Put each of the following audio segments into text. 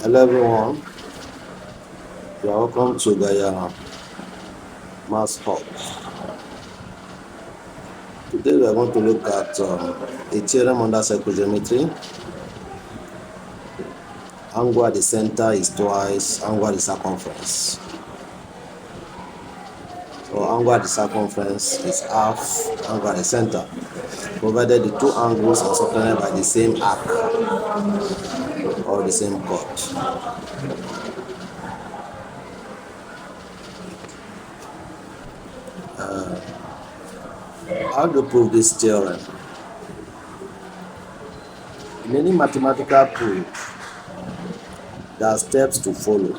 Hello everyone, you are welcome to the Mass Hub. Today we are going to look at a theorem under circle geometry. Angle at the center is twice angle at the circumference. So angle at the circumference is half angle at the center, provided the two angles are separated by the same arc or the same chord. How do you prove this theorem? In any mathematical proof, there are steps to follow.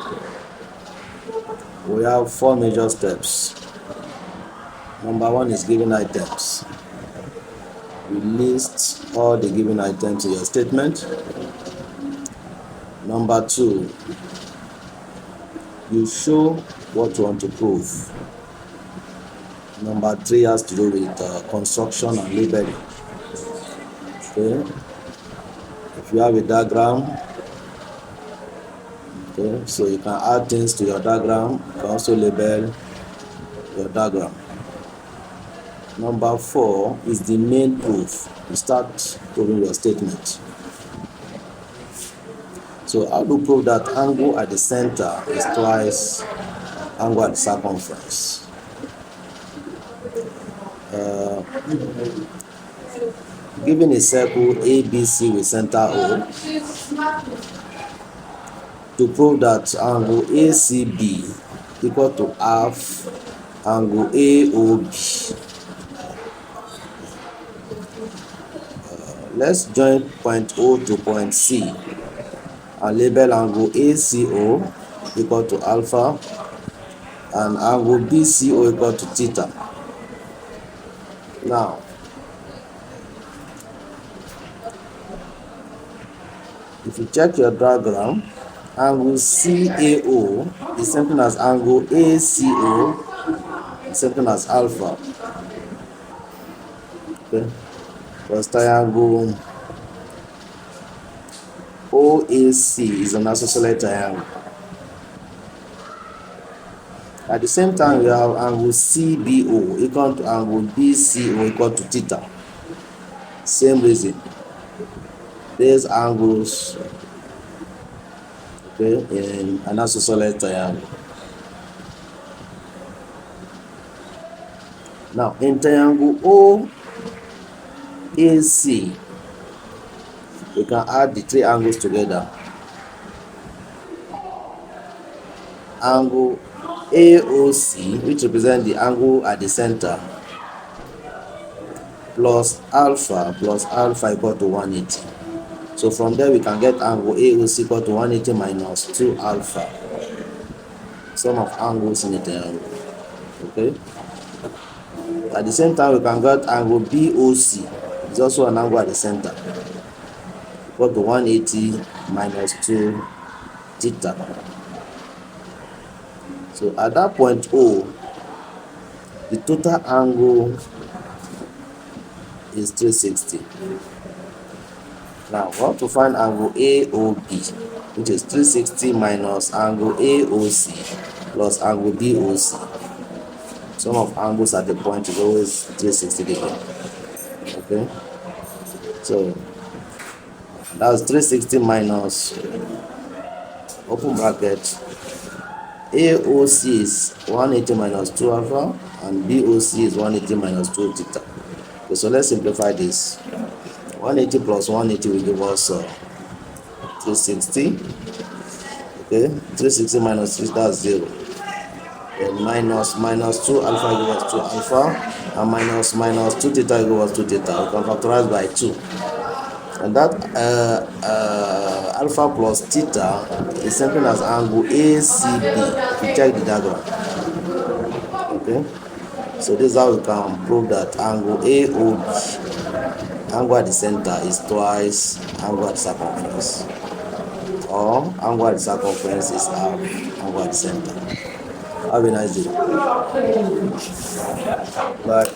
We have 4 major steps. Number 1 is given items. You list all the given items in your statement. Number 2, you show what you want to prove. Number 3 has to do with construction and labeling. Okay. If you have a diagram, okay, so you can add things to your diagram. You can also label your diagram. Number 4 is the main proof. You start proving your statement. So how do you prove that angle at the center is twice angle at the circumference? Given a circle ABC with center O, to prove that angle ACB equal to half angle AOB, let's join point O to point C and label angle ACO equal to alpha and angle BCO equal to theta. Now, if you check your diagram, angle CAO is same thing as angle ACO, same thing as alpha. Okay, because triangle OAC is an isosceles triangle. At the same time, we have angle CBO equal to angle BCO equal to theta. Same reason. These angles, okay, in an isosceles triangle. Now, in triangle OAC, we can add the 3 angles together. Angle AOC, which represents the angle at the center, plus alpha equal to 180. So from there we can get angle AOC equal to 180 minus 2 alpha. Sum of angles in a triangle. Okay. At the same time we can get angle BOC. It's also an angle at the center. Equal to 180 minus 2 theta. So at that point O, the total angle is 360. Now we want to find angle AOB, which is 360 minus angle AOC plus angle BOC. Sum of angles at the point is always 360 degrees. Okay, so that's 360 minus, open bracket, AOC is 180 minus 2 alpha and BOC is 180 minus 2 theta. Okay, so let's simplify this. 180 plus 180 will give us 360. Okay, 360 minus 3, that's 0. And minus 2 alpha gives us 2 alpha, and minus 2 theta gives us 2 theta. We can factorize by 2. And that alpha plus theta is something as angle ACB. If you check the diagram. Okay, so this is how we can prove that angle AOB, angle at the center, is twice angle at the circumference, or angle at the circumference is half angle at the center. Have a nice day. Bye.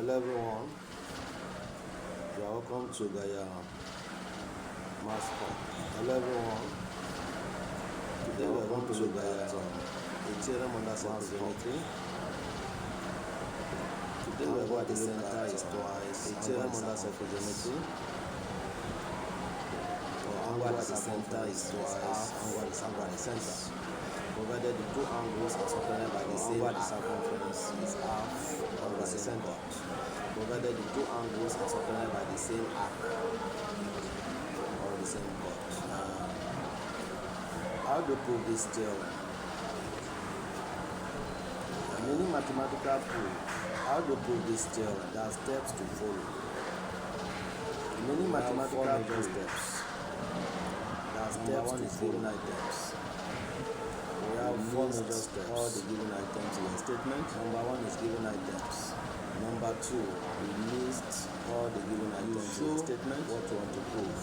Hello everyone, you are welcome to the math talk. Hello everyone, today we are going to look at a theorem under circle geometry. Today we are going to look at a theorem under circle geometry. Angle at the center is twice angle at the center, provided the two angles are separated by the same arc. Circumference is half angle at the center, provided the two angles are separated by the same arc or the same chord. How do you prove this theorem? Many mathematical proof. How do you prove this theorem? There are steps to follow. Many mathematical major steps. Number one is given items. We have four major steps. All the given items in a statement. Number one is given items. Number two, we list all the given items in a statement. What you want to prove.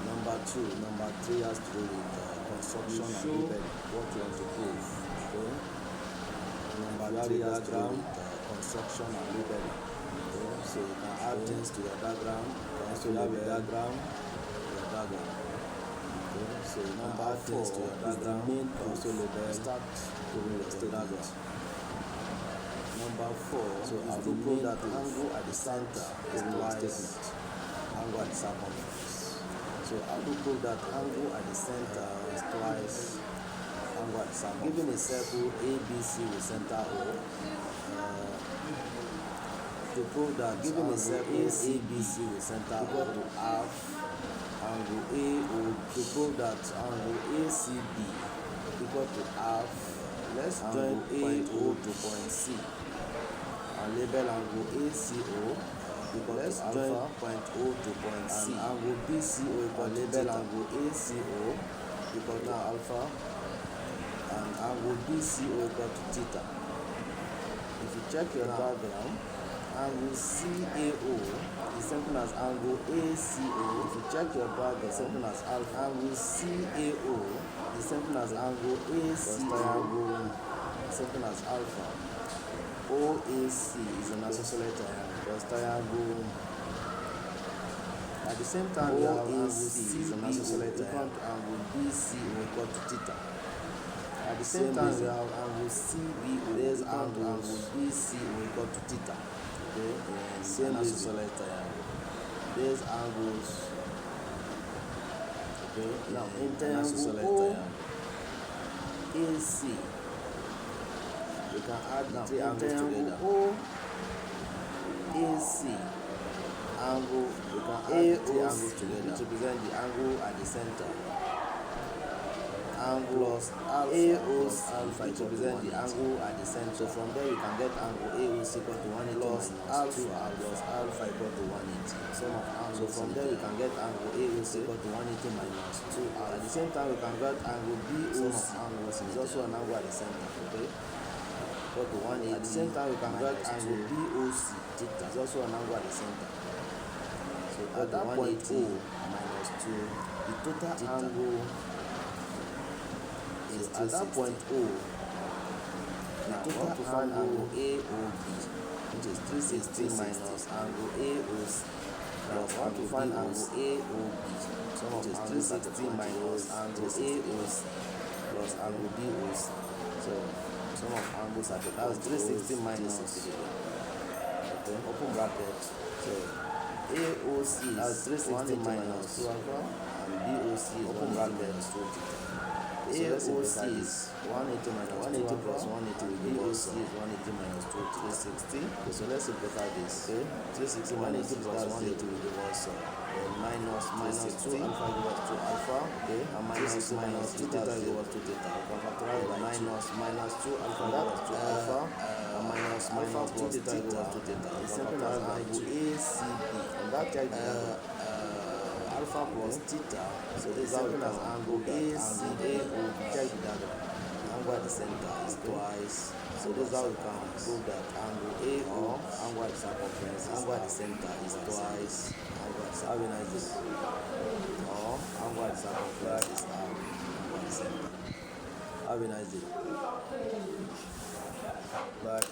Number three has to do with construction and labeling. What you want to prove. Okay. Number three has to do with construction and labeling. Okay. So you can add things to your diagram. So you have a diagram. Your diagram. So number four is the main also label. Start proving your statement. Number four, so I will prove that angle at the center is twice angle at the circumference. So I will prove that angle at the center is twice angle at the circumference. Given a circle ABC with center O, to prove that given a circle ABC with center O to half angle AO, to prove that angle ACB equal to half, let's join AO to point C and label angle ACO equal to alpha, point O to point C, and angle BCO equal to label angle ACO equal to alpha, and angle BCO equal to theta. If you check your diagram, angle CAO is same as angle ACO. If you check your diagram, same as alpha. Angle CAO is same as angle ACO, same as alpha. OAC is an isosceles triangle. At the same time, we have angle C is an isosceles triangle. Angle BCO equal to theta. At the same time, we have angle CBO is angle BCO equal to theta. Okay, same isosceles triangle. These angles. Okay, now in triangle AC, we can add the three angles together. AC angle, we can add the three angles together to represent the angle at the center. Angle plus alpha to represent the angle at the center. So from there we can get angle AOC equal to 180 plus alpha equal to 180. So from there we can get angle AOC equal to 180 minus 2 alpha. At the same time we can get angle BOC is also an angle at the center. Okay, equal to 180. At the same time we can get angle BOC is also an angle at the center. So at that point O minus 2, the total angle is at that point O. Now we want to find angle AOB, which is 360 minus angle AOC. Now we want to find angle AOB, which is 360 minus angle AOC plus angle BOC. So sum of angles at the that's 360 minus. Okay, open bracket. So AOC is 360 minus 2 alpha and BOC is open bracket 2 theta. AOC is 180 minus 180 plus 180 will give us is 180 minus 2 360. Okay, so let's simplify this. Okay, 360 minus 180 plus 180 will give us minus 2 alpha give us 2 alpha. Okay, and minus 2 theta give us 2 theta. We can factorize by minus 2 alpha give us 2 alpha and minus alpha plus 2 theta give us 2 theta. It's simple as angle ACB, and that type alpha plus theta. So this is simple as angle ACAO. Check the diagram. Angle at the center is twice. So this is how we can prove that angle AO, angle at the circumference, angle at the center is twice angle at the circumference. Have a nice day. Or angle at the circumference is half angle at the center. Have a nice day. Bye.